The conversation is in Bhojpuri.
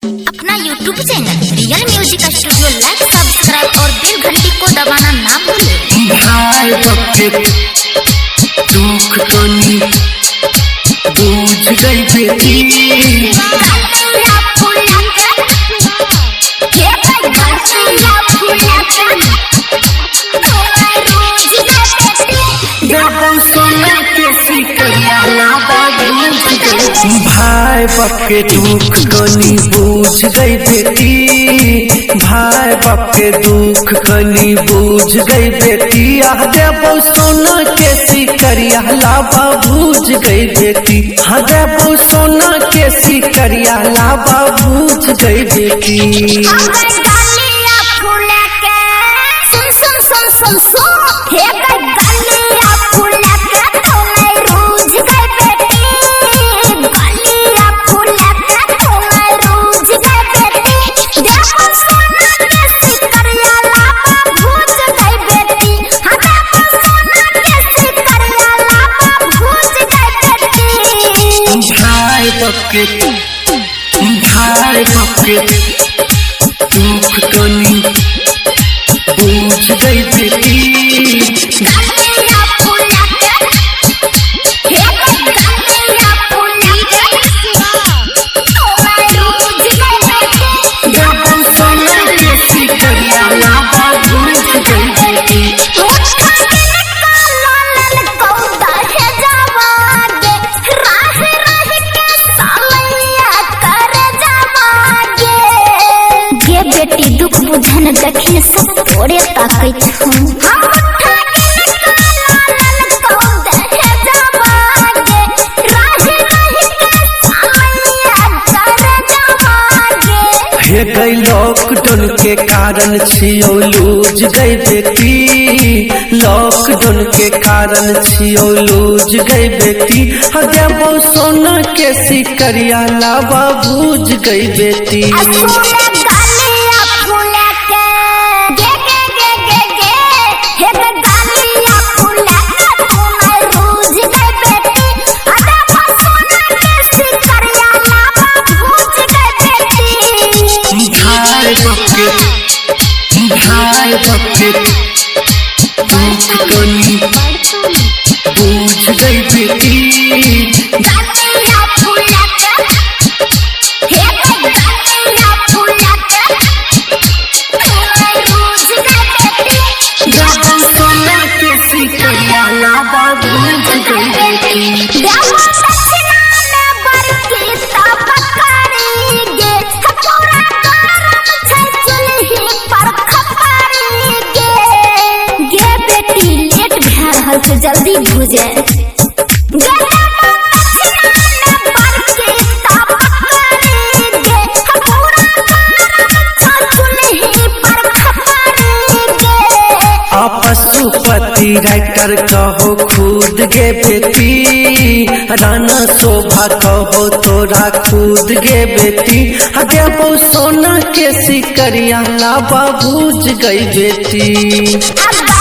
अपना YouTube channel real music studio like subscribe और बेल घंटी को दबाना ना भूलें। भाई बके दुख तनी बूझ गई बेटी भाई बके दुख कनी बूझ गई बेटी भाई बके दुख कनी बूझ गई बेटी आ देबो सोना के सिकरिया लाबा बूझ गई बेटी हाँ देबो सोना के सिकरिया लाबा बूझ गई बेटी भाई बके दुख कनी बूझ गई बेटी बेटी दुख बुझन देखी सब तोरे ताकत हे गई लॉकडाउन के कारण छियो लूज गई बेटी लॉकडाउन के कारण छियो लूज गई बेटी देबो सोना के सिकरिया लाबा बूझ गई बेटी भाई बके दुख कनी बूझ गई बेटी सोना के सिकरिया लाबा बूझ गई बेटी जल्दी भूजे पशुपति राइटर कहो खुद गे बेटी राना शोभा कहो तोरा खुद गे बेटी देबो सोना के सिकरिया लाबा बूझ गई बेटी।